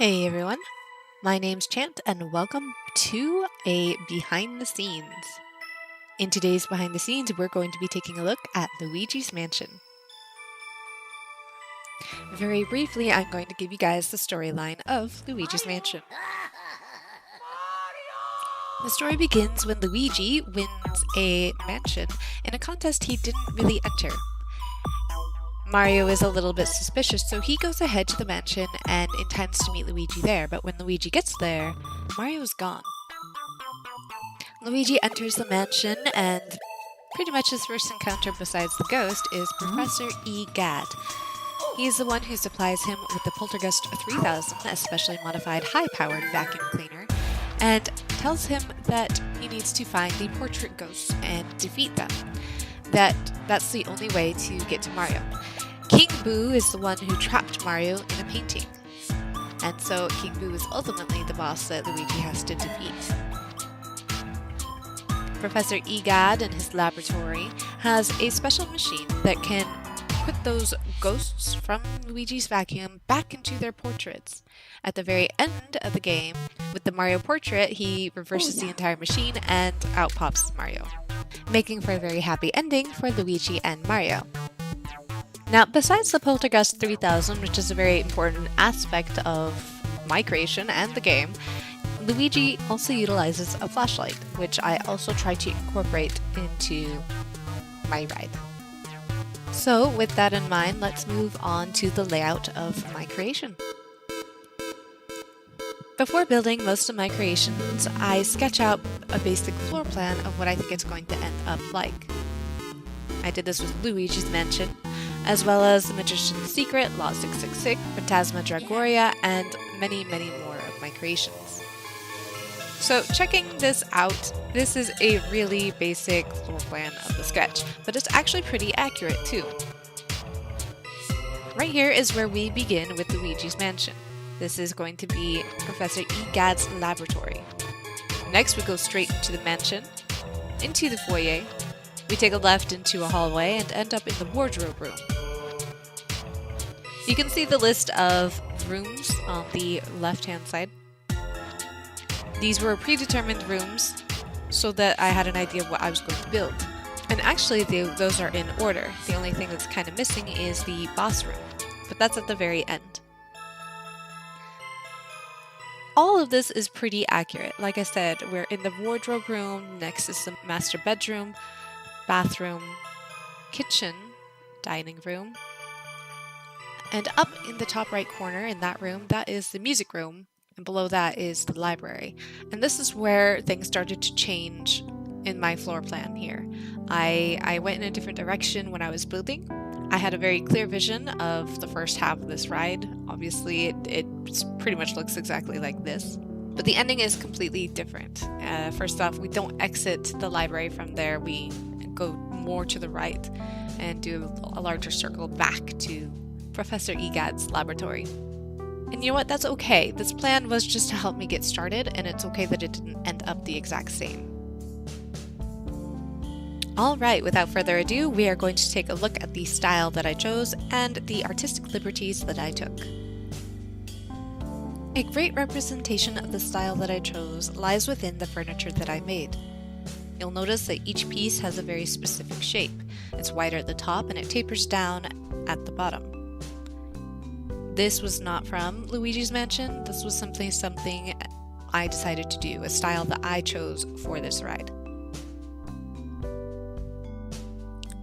Hey everyone, my name's Chant and welcome to a behind the scenes. In today's behind the scenes, we're going to be taking a look at Luigi's Mansion. Very briefly, I'm going to give you guys the storyline of Luigi's Mansion. The story begins when Luigi wins a mansion in a contest he didn't really enter. Mario is a little bit suspicious, so he goes ahead to the mansion and intends to meet Luigi there, but when Luigi gets there, Mario's gone. Luigi enters the mansion and pretty much his first encounter besides the ghost is Professor E. Gadd. He's the one who supplies him with the Poltergust 3000, a specially modified high-powered vacuum cleaner, and tells him that he needs to find the portrait ghosts and defeat them. That's the only way to get to Mario. King Boo is the one who trapped Mario in a painting, and so King Boo is ultimately the boss that Luigi has to defeat. Professor E. Gadd in his laboratory has a special machine that can put those ghosts from Luigi's vacuum back into their portraits. At the very end of the game, with the Mario portrait, he reverses the entire machine and out pops Mario, making for a very happy ending for Luigi and Mario. Now, besides the Poltergust 3000, which is a very important aspect of my creation and the game, Luigi also utilizes a flashlight, which I also try to incorporate into my ride. So, with that in mind, let's move on to the layout of my creation. Before building most of my creations, I sketch out a basic floor plan of what I think it's going to end up like. I did this with Luigi's Mansion, as well as The Magician's Secret, Law 666, Phantasmagoria, and many, many more of my creations. So checking this out, this is a really basic floor plan of the sketch, but it's actually pretty accurate too. Right here is where we begin with Luigi's Mansion. This is going to be Professor E. Gadd's laboratory. Next we go straight into the mansion, into the foyer. We take a left into a hallway and end up in the wardrobe room. You can see the list of rooms on the left-hand side. These were predetermined rooms so that I had an idea of what I was going to build. And actually those are in order. The only thing that's kind of missing is the boss room, but that's at the very end. All of this is pretty accurate. Like I said, we're in the wardrobe room, next is the master bedroom, bathroom, kitchen, dining room, and up in the top right corner in that room, that is the music room, and below that is the library. And this is where things started to change in my floor plan here. I went in a different direction when I was building. I had a very clear vision of the first half of this ride. Obviously, it pretty much looks exactly like this. But the ending is completely different. First off, we don't exit the library from there. We go more to the right and do a larger circle back to Professor E. Gadd's laboratory. And you know what? That's okay. This plan was just to help me get started, and it's okay that it didn't end up the exact same. Alright, without further ado, we are going to take a look at the style that I chose and the artistic liberties that I took. A great representation of the style that I chose lies within the furniture that I made. You'll notice that each piece has a very specific shape. It's wider at the top and it tapers down at the bottom. This was not from Luigi's Mansion. This was something I decided to do, a style that I chose for this ride.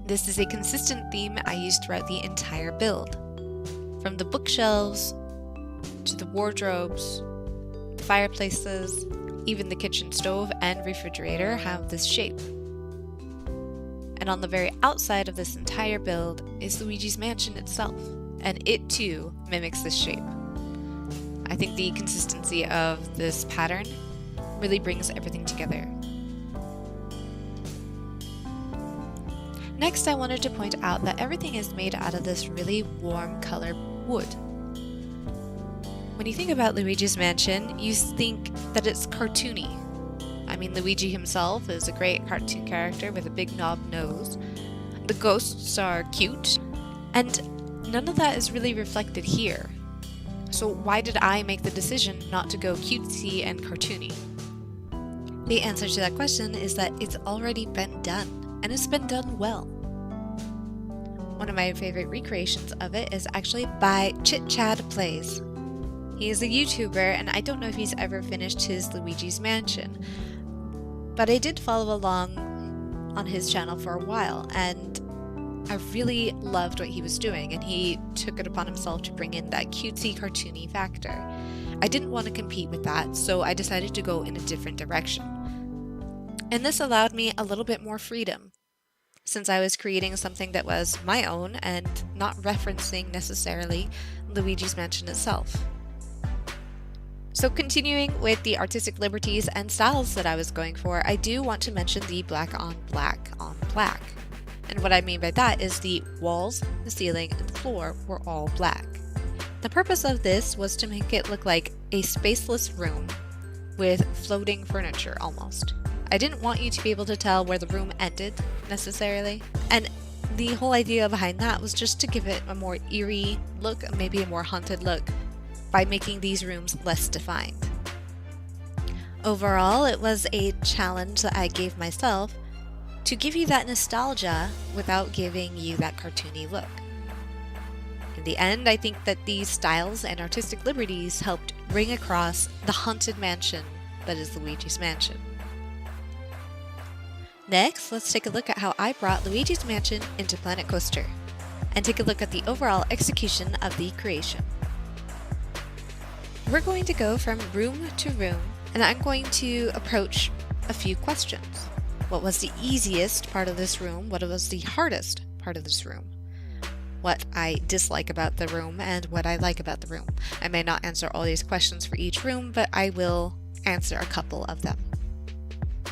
This is a consistent theme I used throughout the entire build. From the bookshelves, to the wardrobes, the fireplaces, even the kitchen stove and refrigerator have this shape. And on the very outside of this entire build is Luigi's Mansion itself, and it too mimics this shape. I think the consistency of this pattern really brings everything together. Next, I wanted to point out that everything is made out of this really warm colored wood. When you think about Luigi's Mansion, you think that it's cartoony. I mean, Luigi himself is a great cartoon character with a big knob nose. The ghosts are cute, and none of that is really reflected here. So why did I make the decision not to go cutesy and cartoony? The answer to that question is that it's already been done, and it's been done well. One of my favorite recreations of it is actually by Chit Chad Plays. He is a YouTuber, and I don't know if he's ever finished his Luigi's Mansion, but I did follow along on his channel for a while, and I really loved what he was doing, and he took it upon himself to bring in that cutesy, cartoony factor. I didn't want to compete with that, so I decided to go in a different direction. And this allowed me a little bit more freedom, since I was creating something that was my own and not referencing necessarily Luigi's Mansion itself. So continuing with the artistic liberties and styles that I was going for, I do want to mention the black on black on black. And what I mean by that is the walls, the ceiling, and the floor were all black. The purpose of this was to make it look like a spaceless room with floating furniture almost. I didn't want you to be able to tell where the room ended necessarily, and the whole idea behind that was just to give it a more eerie look, maybe a more haunted look, by making these rooms less defined. Overall, it was a challenge that I gave myself to give you that nostalgia without giving you that cartoony look. In the end, I think that these styles and artistic liberties helped bring across the haunted mansion that is Luigi's Mansion. Next, let's take a look at how I brought Luigi's Mansion into Planet Coaster, and take a look at the overall execution of the creation. We're going to go from room to room, and I'm going to approach a few questions. What was the easiest part of this room? What was the hardest part of this room? What I dislike about the room and what I like about the room. I may not answer all these questions for each room, but I will answer a couple of them.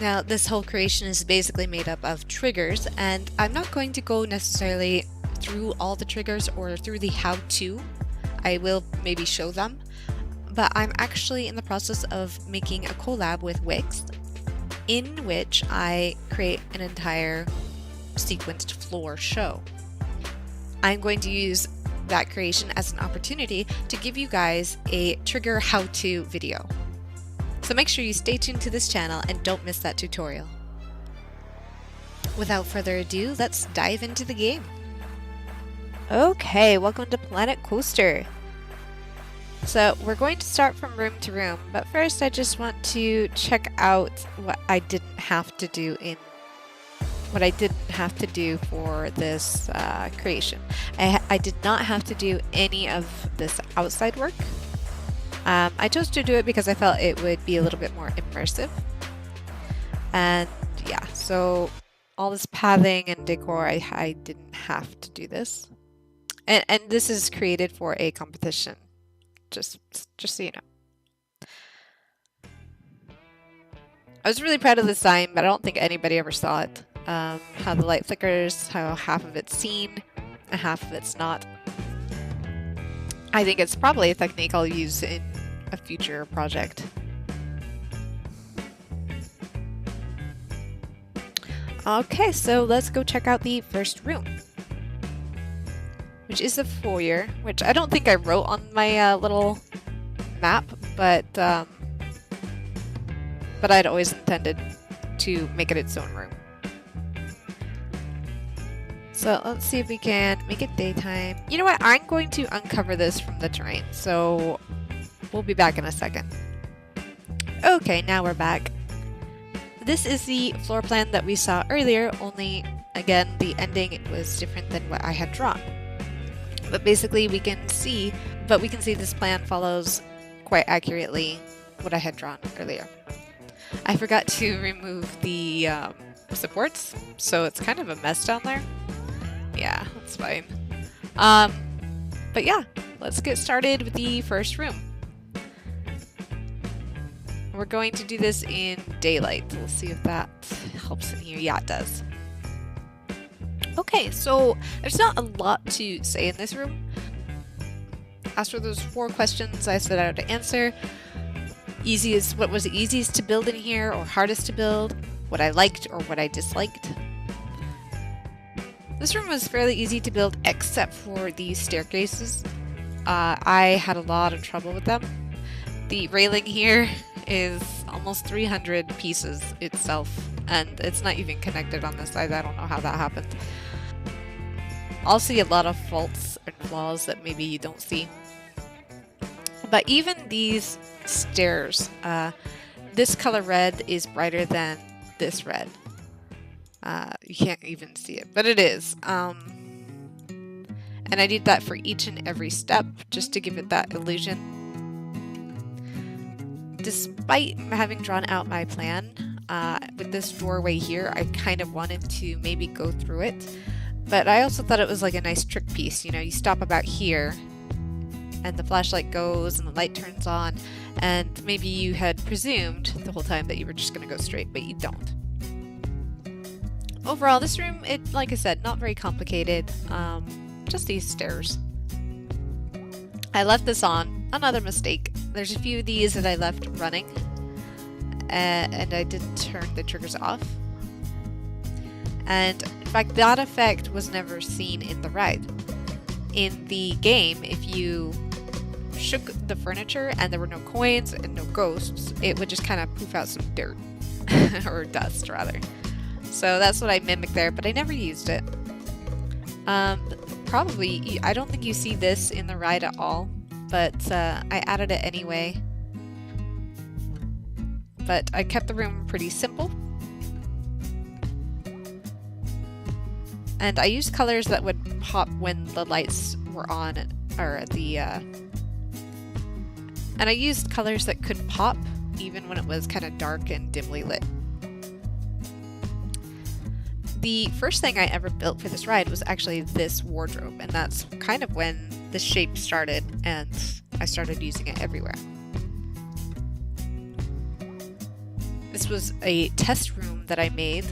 Now, this whole creation is basically made up of triggers, and I'm not going to go necessarily through all the triggers or through the how-to. I will maybe show them, but I'm actually in the process of making a collab with Wix, in which I create an entire sequenced floor show. I'm going to use that creation as an opportunity to give you guys a trigger how-to video. So make sure you stay tuned to this channel and don't miss that tutorial. Without further ado, let's dive into the game. Okay, welcome to Planet Coaster. So we're going to start from room to room, but first I just want to check out what I didn't have to do for this creation. I did not have to do any of this outside work. I chose to do it because I felt it would be a little bit more immersive. And yeah, so all this pathing and decor, I didn't have to do this. And this is created for a competition, just so you know. I was really proud of this sign, but I don't think anybody ever saw it. How the light flickers, how half of it's seen and half of it's not. I think it's probably a technique I'll use in a future project. Okay, so let's go check out the first room, which is the foyer, which I don't think I wrote on my little map, but I'd always intended to make it its own room. So let's see if we can make it daytime. You know what? I'm going to uncover this from the terrain, so we'll be back in a second. Okay, now we're back. This is the floor plan that we saw earlier, only again, the ending was different than what I had drawn. But basically we can see this plan follows quite accurately what I had drawn earlier. I forgot to remove the supports, so it's kind of a mess down there. Yeah, that's fine. But yeah, let's get started with the first room. We're going to do this in daylight. We'll see if that helps in here. Yeah, it does. Okay, so there's not a lot to say in this room. As for those 4 questions I set out to answer, what was the easiest to build in here or hardest to build, what I liked or what I disliked. This room was fairly easy to build except for these staircases. I had a lot of trouble with them. The railing here is almost 300 pieces itself, and it's not even connected on this side. I don't know how that happened. I'll see a lot of faults and flaws that maybe you don't see. But even these stairs, this color red is brighter than this red. You can't even see it, but it is. And I did that for each and every step just to give it that illusion. Despite having drawn out my plan, with this doorway here, I kind of wanted to maybe go through it. But I also thought it was like a nice trick piece. You know, you stop about here and the flashlight goes and the light turns on, and maybe you had presumed the whole time that you were just going to go straight, but you don't. Overall, this room, like I said, not very complicated, just these stairs. I left this on, another mistake. There's a few of these that I left running, and I didn't turn the triggers off. And in fact, that effect was never seen in the ride. In the game, if you shook the furniture and there were no coins and no ghosts, it would just kind of poof out some dirt, or dust rather. So that's what I mimicked there, but I never used it. Probably, I don't think you see this in the ride at all, but I added it anyway. But I kept the room pretty simple. And I used colors that would pop when the lights were on, or and I used colors that could pop even when it was kind of dark and dimly lit. The first thing I ever built for this ride was actually this wardrobe, and that's kind of when the shape started and I started using it everywhere. This was a test room that I made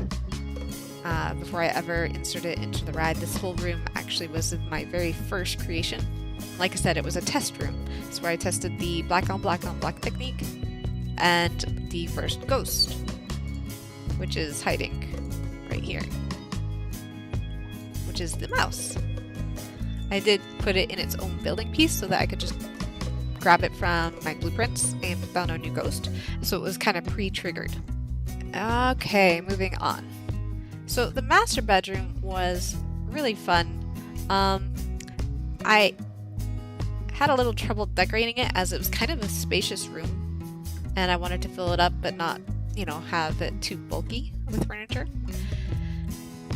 before I ever inserted it into the ride. This whole room actually was my very first creation. Like I said, it was a test room. It's where I tested the black on black on black technique and the first ghost, which is hiding right here, which is the mouse. I did put it in its own building piece so that I could just grab it from my blueprints and found a new ghost. So it was kind of pre-triggered. Okay, moving on. So the master bedroom was really fun. I had a little trouble decorating it as it was kind of a spacious room, and I wanted to fill it up but not, you know, have it too bulky with furniture.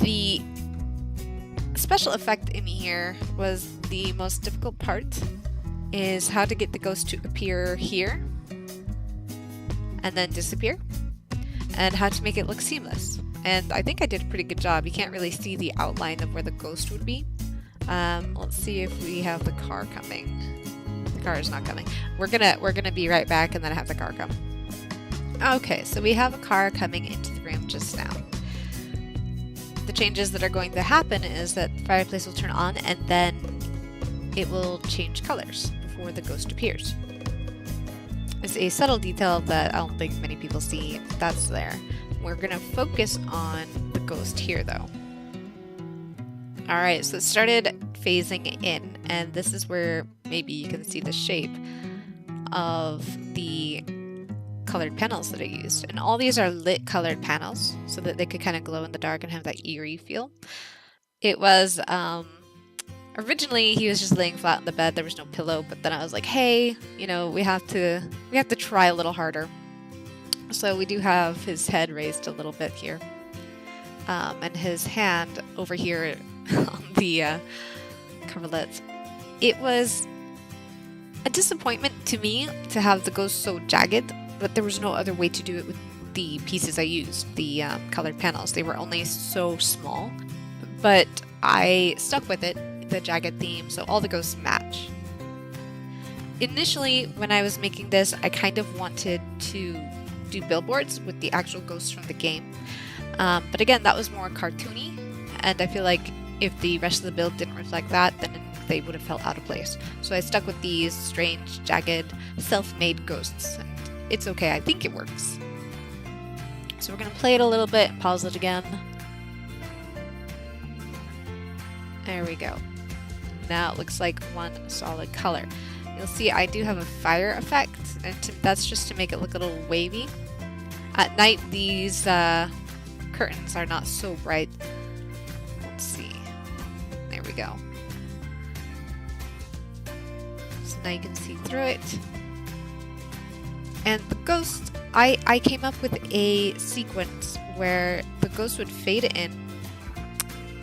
The special effect in here was the most difficult part, is how to get the ghost to appear here and then disappear, and how to make it look seamless. And I think I did a pretty good job. You can't really see the outline of where the ghost would be. Let's see if we have the car coming. The car is not coming. We're gonna be right back and then have the car come. Okay, so we have a car coming into the room just now. The changes that are going to happen is that the fireplace will turn on and then it will change colors before the ghost appears. It's a subtle detail that I don't think many people see. That's there. We're gonna focus on the ghost here though. Alright, so it started phasing in, and this is where maybe you can see the shape of the colored panels that I used. And all these are lit colored panels so that they could kind of glow in the dark and have that eerie feel. It was, originally he was just laying flat on the bed, there was no pillow, but then I was like, hey, you know, we have to try a little harder. So we do have his head raised a little bit here. And his hand over here on the coverlets. It was a disappointment to me to have the ghost so jagged, but there was no other way to do it with the pieces I used, the colored panels. They were only so small, but I stuck with it, the jagged theme, so all the ghosts match. Initially, when I was making this, I kind of wanted to do billboards with the actual ghosts from the game. But again, that was more cartoony, and I feel like if the rest of the build didn't reflect that, then they would have felt out of place. So I stuck with these strange, jagged, self-made ghosts, and it's okay, I think it works. So we're going to play it a little bit, pause it again. There we go. now it looks like one solid color. You'll see I do have a fire effect, and that's just to make it look a little wavy. At night, these curtains are not so bright. Let's see. There we go. So now you can see through it. And the ghost, I came up with a sequence where the ghost would fade in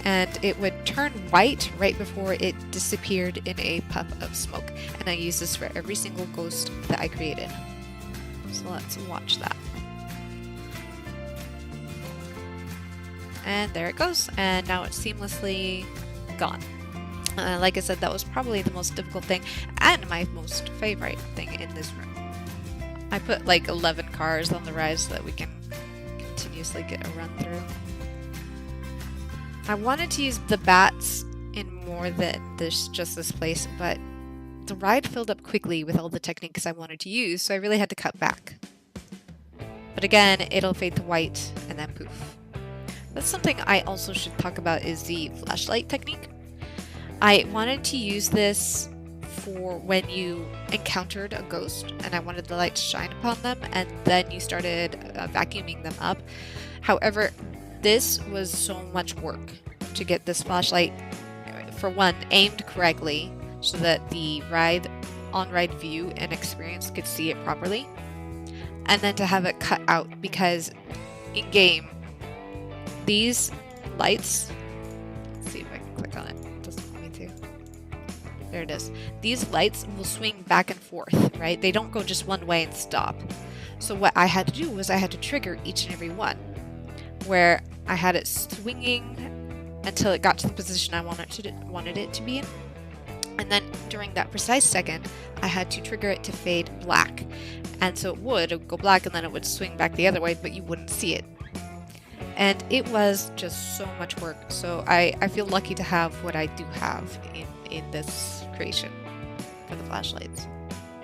and it would turn white right before it disappeared in a puff of smoke. And I use this for every single ghost that I created. So let's watch that. And there it goes, and now it's seamlessly gone. Like I said, that was probably the most difficult thing and my most favorite thing in this room. I put like 11 cars on the ride so that we can continuously get a run through. I wanted to use the bats in more than just this place, but the ride filled up quickly with all the techniques I wanted to use, so I really had to cut back. But again, it'll fade to white and then poof. That's something I also should talk about is the flashlight technique. I wanted to use this for when you encountered a ghost and I wanted the light to shine upon them and then you started vacuuming them up. However, this was so much work to get this flashlight, for one, aimed correctly so that the on-ride view and experience could see it properly, and then to have it cut out because in-game, these lights, let's see if I can click on it. It doesn't want me to. There it is. These lights will swing back and forth, right? They don't go just one way and stop. So what I had to do was I had to trigger each and every one, where I had it swinging until it got to the position I wanted it to be in. And then during that precise second, I had to trigger it to fade black. And so it would go black and then it would swing back the other way, but you wouldn't see it. And it was just so much work. So I feel lucky to have what I do have in this creation for the flashlights.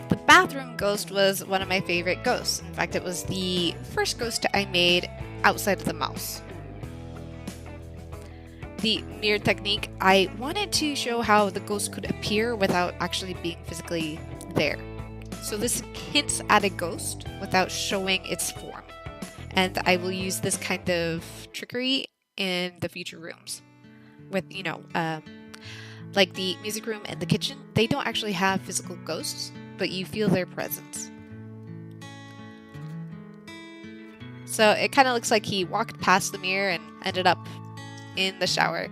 The bathroom ghost was one of my favorite ghosts. In fact, it was the first ghost I made outside of the mouse. The mirror technique, I wanted to show how the ghost could appear without actually being physically there. So this hints at a ghost without showing its form. And I will use this kind of trickery in the future rooms. With, like the music room and the kitchen, they don't actually have physical ghosts, but you feel their presence. So it kind of looks like he walked past the mirror and ended up in the shower.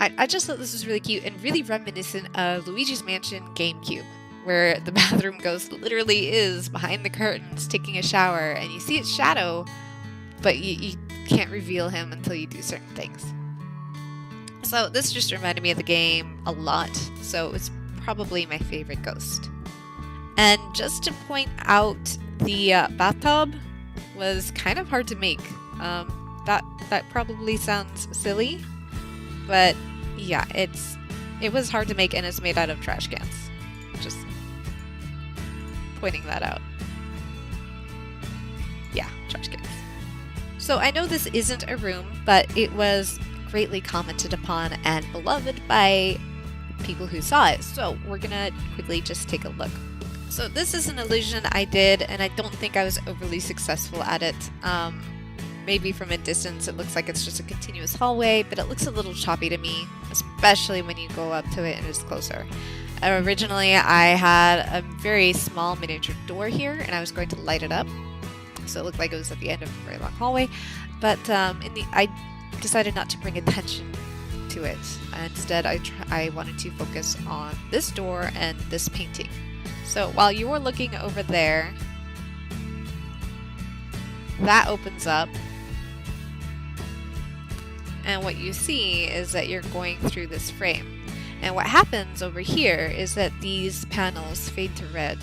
I just thought this was really cute and really reminiscent of Luigi's Mansion GameCube, where the bathroom ghost literally is behind the curtains taking a shower and you see its shadow, but you can't reveal him until you do certain things. So this just reminded me of the game a lot, so it's probably my favorite ghost. And just to point out, the bathtub was kind of hard to make. That probably sounds silly, but yeah, it was hard to make and it's made out of trash cans. Just pointing that out. Yeah, trash cans. So I know this isn't a room, but it was greatly commented upon and beloved by people who saw it. So we're gonna quickly just take a look. So this is an illusion I did, and I don't think I was overly successful at it. Maybe from a distance it looks like it's just a continuous hallway, but it looks a little choppy to me, especially when you go up to it and it's closer. Originally I had a very small miniature door here, and I was going to light it up, so it looked like it was at the end of a very long hallway, but I decided not to bring attention to it. Instead, I wanted to focus on this door and this painting. So while you were looking over there, that opens up, and what you see is that you're going through this frame. And what happens over here is that these panels fade to red.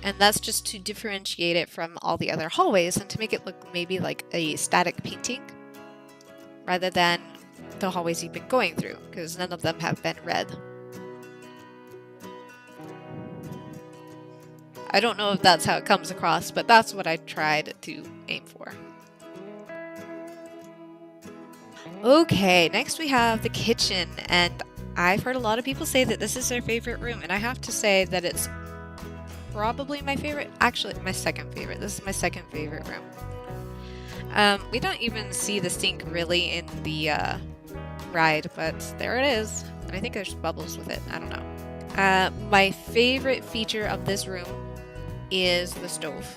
And that's just to differentiate it from all the other hallways and to make it look maybe like a static painting rather than the hallways you've been going through, because none of them have been red. I don't know if that's how it comes across, but that's what I tried to aim for. Okay, next we have the kitchen, and I've heard a lot of people say that this is their favorite room, and I have to say that it's probably my favorite. Actually, my second favorite. This is my second favorite room. We don't even see the sink really in the ride, but there it is. And I think there's bubbles with it. I don't know. My favorite feature of this room is the stove.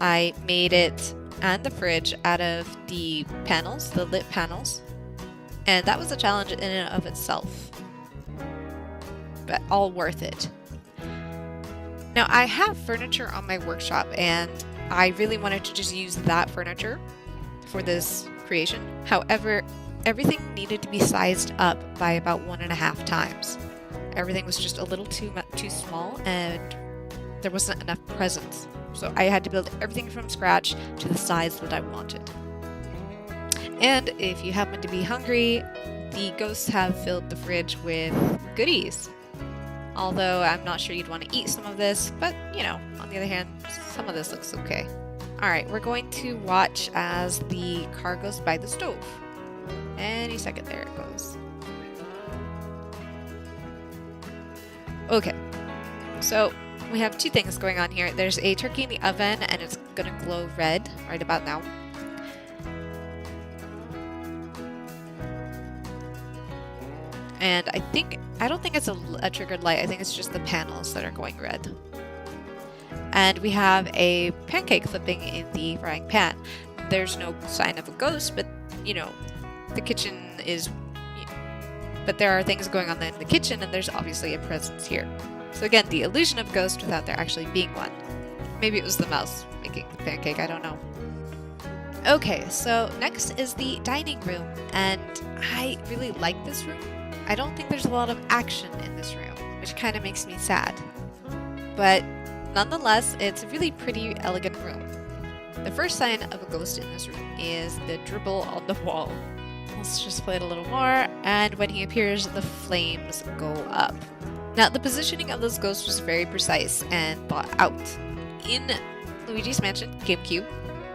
I made it and the fridge out of the panels, the lit panels. And that was a challenge in and of itself. But all worth it. Now I have furniture on my workshop and I really wanted to just use that furniture for this creation. However, everything needed to be sized up by about 1.5 times. Everything was just a little too small and there wasn't enough presence. So I had to build everything from scratch to the size that I wanted. And if you happen to be hungry, the ghosts have filled the fridge with goodies. Although I'm not sure you'd want to eat some of this, but you know, on the other hand, some of this looks okay. Alright, we're going to watch as the car goes by the stove. Any second, there it goes. Okay, so we have two things going on here. There's a turkey in the oven and it's gonna glow red right about now. And I don't think it's a triggered light. I think it's just the panels that are going red. And we have a pancake flipping in the frying pan. There's no sign of a ghost, but you know, the kitchen is... But there are things going on in the kitchen and there's obviously a presence here. So again, the illusion of ghost without there actually being one. Maybe it was the mouse making the pancake, I don't know. Okay, so next is the dining room, and I really like this room. I don't think there's a lot of action in this room, which kind of makes me sad. But nonetheless, it's a really pretty, elegant room. The first sign of a ghost in this room is the dribble on the wall. Let's just play it a little more, and when he appears, the flames go up. Now, the positioning of this ghost was very precise and thought out. In Luigi's Mansion, GameCube,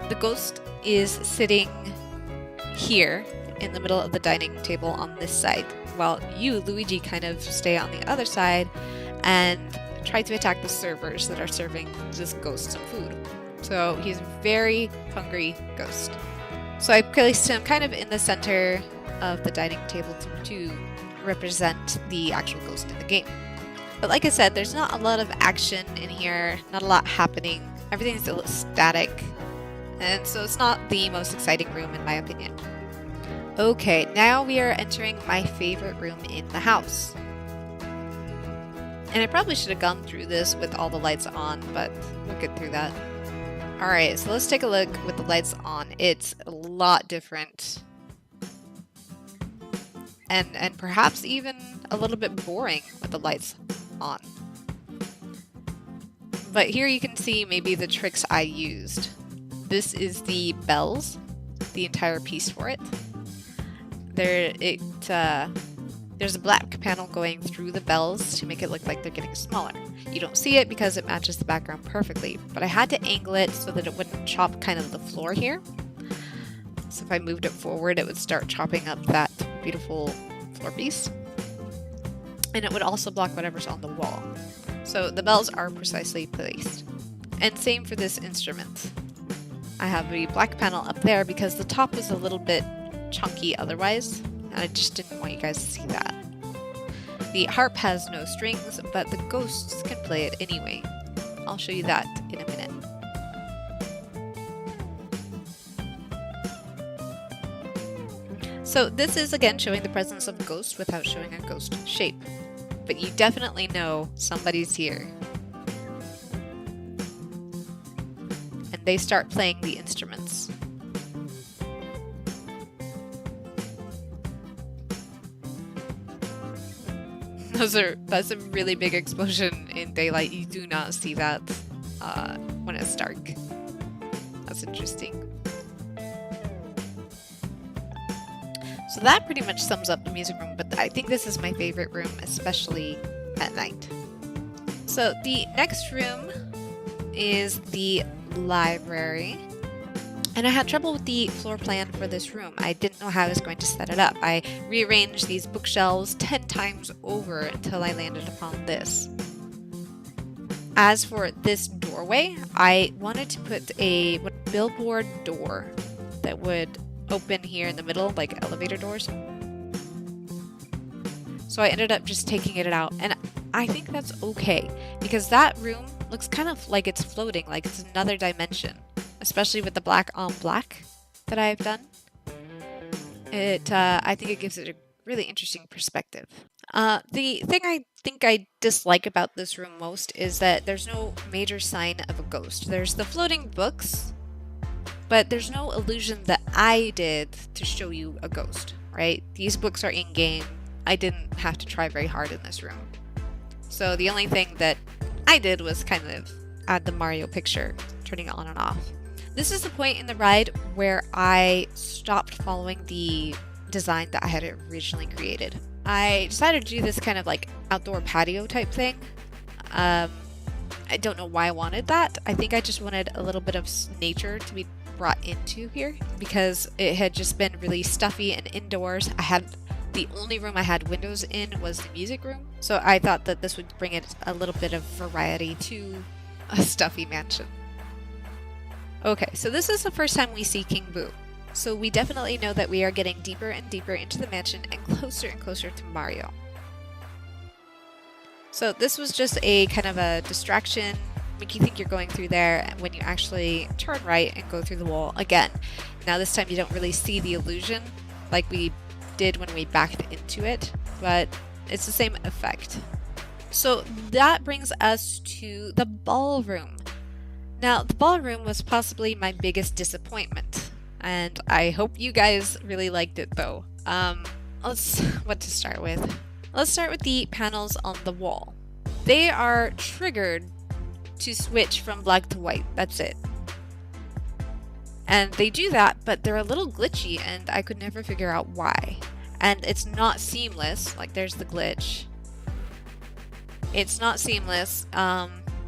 the ghost is sitting here in the middle of the dining table on this side, while you, Luigi, kind of stay on the other side and try to attack the servers that are serving this ghost some food. So he's a very hungry ghost. So I placed him kind of in the center of the dining table to represent the actual ghost in the game. But like I said, there's not a lot of action in here, not a lot happening. Everything's a little static, and so it's not the most exciting room in my opinion. Okay, now we are entering my favorite room in the house. And I probably should have gone through this with all the lights on, but we'll get through that. Alright, so let's take a look with the lights on. It's a lot different. And perhaps even a little bit boring with the lights on. But here you can see maybe the tricks I used. This is the bells, the entire piece for it. There's a black panel going through the bells to make it look like they're getting smaller. You don't see it because it matches the background perfectly, but I had to angle it so that it wouldn't chop kind of the floor here. So if I moved it forward, it would start chopping up that beautiful floor piece. And it would also block whatever's on the wall. So the bells are precisely placed. And same for this instrument. I have a black panel up there because the top was a little bit chunky otherwise, and I just didn't want you guys to see that. The harp has no strings, but the ghosts can play it anyway. I'll show you that in a minute. So this is again showing the presence of a ghost without showing a ghost shape. But you definitely know somebody's here. And they start playing the instruments. That's a really big explosion in daylight. You do not see that when it's dark. That's interesting. So that pretty much sums up the music room, but I think this is my favorite room, especially at night. So the next room is the library. And I had trouble with the floor plan for this room. I didn't know how I was going to set it up. I rearranged these bookshelves 10 times over until I landed upon this. As for this doorway, I wanted to put a billboard door that would open here in the middle, like elevator doors. So I ended up just taking it out, and I think that's okay because that room looks kind of like it's floating, like it's another dimension, especially with the black on black that I've done. I think it gives it a really interesting perspective. The thing I think I dislike about this room most is that there's no major sign of a ghost. There's the floating books, but there's no illusion that I did to show you a ghost, right? These books are in-game. I didn't have to try very hard in this room. So the only thing that I did was kind of add the Mario picture, turning it on and off. This is the point in the ride where I stopped following the design that I had originally created. I decided to do this kind of like outdoor patio type thing. I don't know why I wanted that. I think I just wanted a little bit of nature to be brought into here because it had just been really stuffy and indoors. The only room I had windows in was the music room, so I thought that this would bring it a little bit of variety to a stuffy mansion. Okay, so this is the first time we see King Boo. So we definitely know that we are getting deeper and deeper into the mansion and closer to Mario. So this was just a kind of a distraction, make you think you're going through there when you actually turn right and go through the wall again. Now this time you don't really see the illusion like we did when we backed into it, but it's the same effect. So that brings us to the ballroom. Now the ballroom was possibly my biggest disappointment, and I hope you guys really liked it though. What to start with? Let's start with the panels on the wall. They are triggered to switch from black to white, that's it. And they do that, but they're a little glitchy and I could never figure out why. And it's not seamless, like there's the glitch. It's not seamless.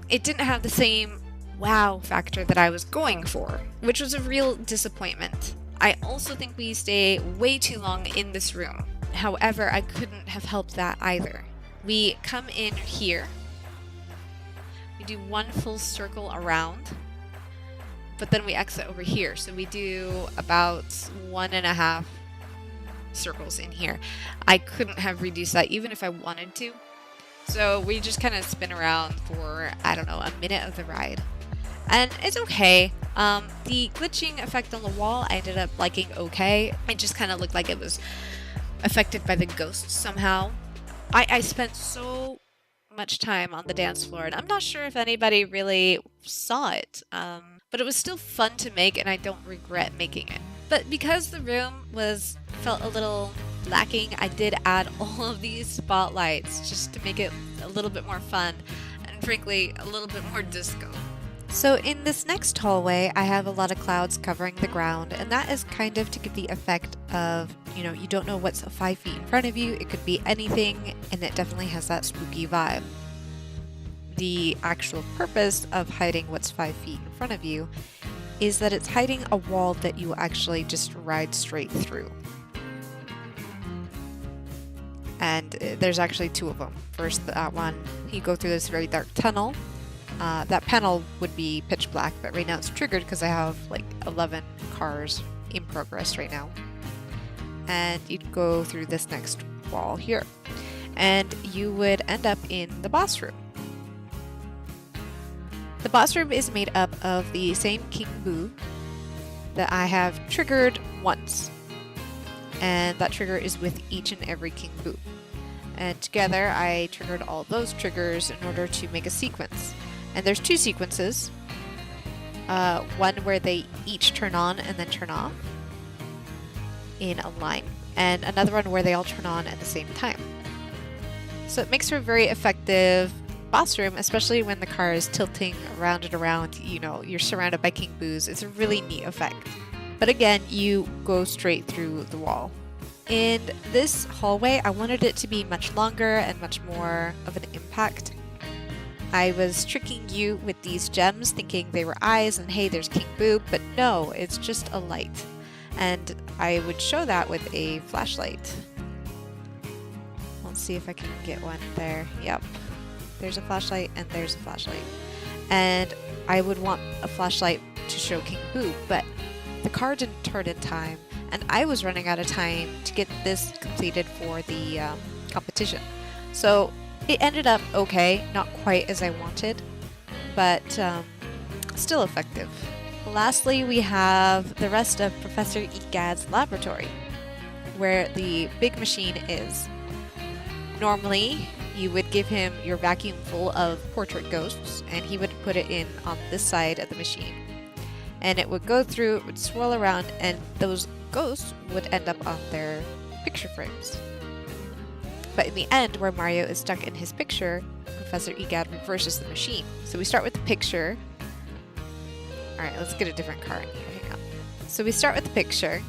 It didn't have the same wow factor that I was going for, which was a real disappointment. I also think we stay way too long in this room. However, I couldn't have helped that either. We come in here. We do one full circle around. But then we exit over here. So we do about 1.5 circles in here. I couldn't have reduced that even if I wanted to. So we just kind of spin around for, I don't know, a minute of the ride. And it's okay. The glitching effect on the wall I ended up liking okay. It just kind of looked like it was affected by the ghosts somehow. I spent so much time on the dance floor and I'm not sure if anybody really saw it. But it was still fun to make and I don't regret making it. But because the room felt a little lacking, I did add all of these spotlights just to make it a little bit more fun and frankly a little bit more disco. So in this next hallway, I have a lot of clouds covering the ground, and that is kind of to give the effect of, you don't know what's 5 feet in front of you. It could be anything, and it definitely has that spooky vibe. The actual purpose of hiding what's 5 feet in front of you is that it's hiding a wall that you actually just ride straight through. And there's actually 2 of them. First, that one, you go through this very dark tunnel. That panel would be pitch black, but right now it's triggered because I have like 11 cars in progress right now. And you'd go through this next wall here. And you would end up in the boss room. The boss room is made up of the same King Boo that I have triggered once. And that trigger is with each and every King Boo. And together I triggered all those triggers in order to make a sequence. And there's 2 sequences. One where they each turn on and then turn off in a line. And another one where they all turn on at the same time. So it makes for a very effective boss room, especially when the car is tilting around and around. You're surrounded by King Boos. It's a really neat effect. But again, you go straight through the wall. In this hallway, I wanted it to be much longer and much more of an impact. I was tricking you with these gems, thinking they were eyes and hey, there's King Boo, but no, it's just a light. And I would show that with a flashlight. Let's see if I can get one there. Yep. There's a flashlight and there's a flashlight. And I would want a flashlight to show King Boo, but the car didn't turn in time, and I was running out of time to get this completed for the competition. So it ended up okay, not quite as I wanted, but still effective. Lastly, we have the rest of Professor Egad's laboratory, where the big machine is. Normally, you would give him your vacuum full of portrait ghosts, and he would put it in on this side of the machine. And it would go through, it would swirl around, and those ghosts would end up on their picture frames. But in the end, where Mario is stuck in his picture, Professor Egad reverses the machine. So we start with the picture. Alright, let's get a different car in here, hang on. So we start with the picture,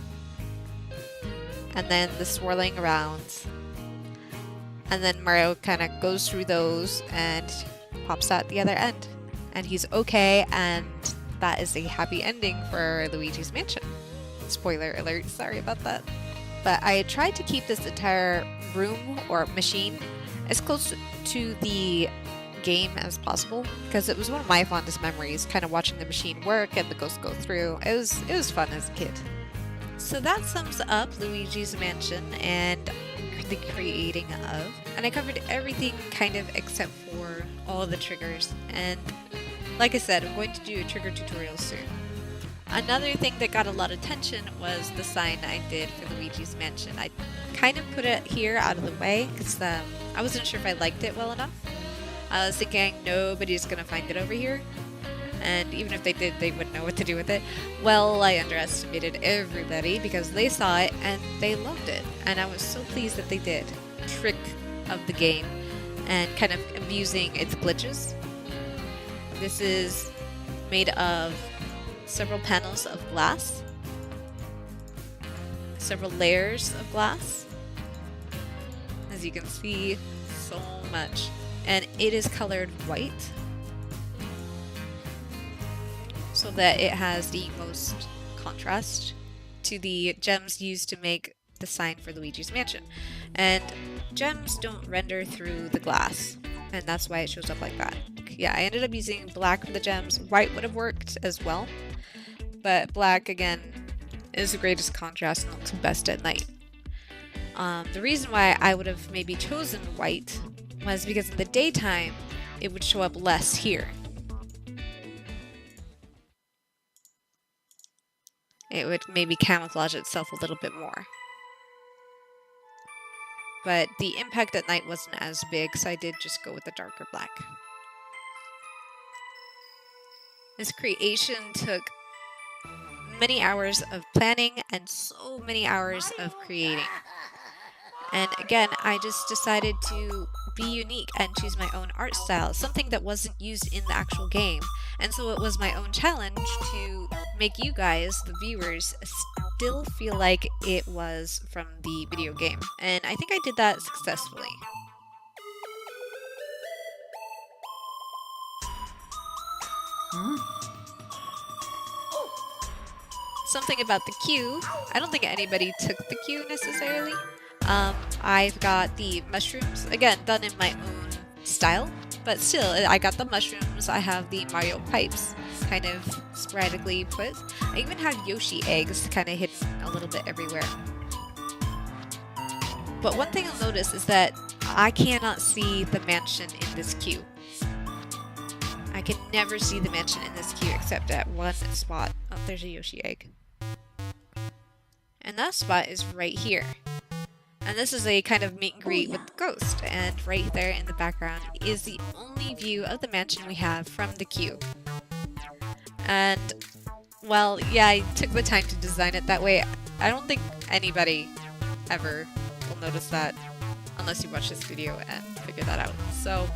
and then the swirling around, and then Mario kind of goes through those and pops out the other end. And he's okay, and that is a happy ending for Luigi's Mansion. Spoiler alert, sorry about that. But I tried to keep this entire room or machine as close to the game as possible, because it was one of my fondest memories, kind of watching the machine work and the ghosts go through. It was fun as a kid. So that sums up Luigi's Mansion and the creating of. And I covered everything kind of except for all the triggers. And like I said, I'm going to do a trigger tutorial soon. Another thing that got a lot of attention was the sign I did for Luigi's Mansion. I kind of put it here out of the way because I wasn't sure if I liked it well enough. I was thinking nobody's going to find it over here. And even if they did, they wouldn't know what to do with it. Well, I underestimated everybody because they saw it and they loved it. And I was so pleased that they did. Trick of the game and kind of abusing its glitches. This is made of several panels of glass, several layers of glass. As you can see, so much. And it is colored white so that it has the most contrast to the gems used to make the sign for Luigi's Mansion. And gems don't render through the glass, and that's why it shows up like that. Yeah, I ended up using black for the gems. White would have worked as well, but black, again, is the greatest contrast and looks best at night. The reason why I would have maybe chosen white was because in the daytime, it would show up less here. It would maybe camouflage itself a little bit more. But the impact at night wasn't as big, so I did just go with the darker black. This creation took many hours of planning and so many hours of creating. And again, I just decided to be unique and choose my own art style, something that wasn't used in the actual game. And so it was my own challenge to make you guys, the viewers, still feel like it was from the video game. And I think I did that successfully. Something about the queue. I don't think anybody took the queue necessarily. I've got the mushrooms, again, done in my own style, but still, I got the mushrooms. I have the Mario pipes kind of sporadically put. I even have Yoshi eggs kind of hidden a little bit everywhere. But one thing you'll notice is that I cannot see the mansion in this queue. I can never see the mansion in this queue except at one spot. Oh, there's a Yoshi egg. And that spot is right here. And this is a kind of meet and greet with the ghost. And right there in the background is the only view of the mansion we have from the queue. And, well, yeah, I took the time to design it that way. I don't think anybody ever will notice that unless you watch this video and figure that out. So,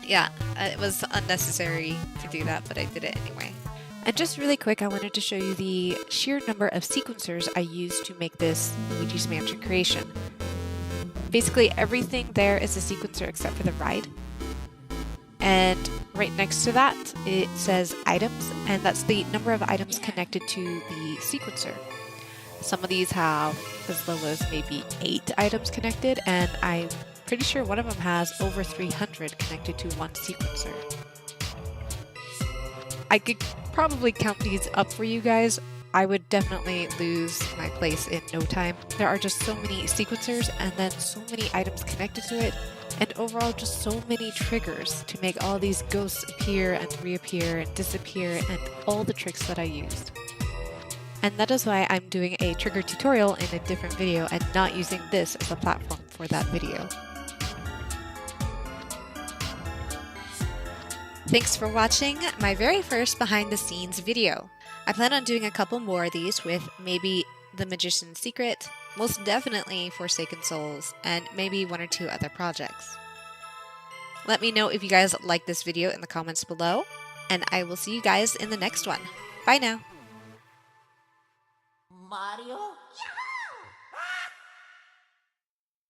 yeah, it was unnecessary to do that, but I did it anyway. And just really quick, I wanted to show you the sheer number of sequencers I used to make this Luigi's Mansion creation. Basically everything there is a sequencer except for the ride. And right next to that, it says items, and that's the number of items connected to the sequencer. Some of these have as low as maybe 8 items connected, and I'm pretty sure one of them has over 300 connected to one sequencer. I could probably count these up for you guys. I would definitely lose my place in no time. There are just so many sequencers and then so many items connected to it, and overall just so many triggers to make all these ghosts appear and reappear and disappear and all the tricks that I used. And that is why I'm doing a trigger tutorial in a different video and not using this as a platform for that video. Thanks for watching my very first behind the scenes video. I plan on doing a couple more of these with maybe The Magician's Secret, most definitely Forsaken Souls, and maybe 1 or 2 other projects. Let me know if you guys like this video in the comments below, and I will see you guys in the next one. Bye now! Mario?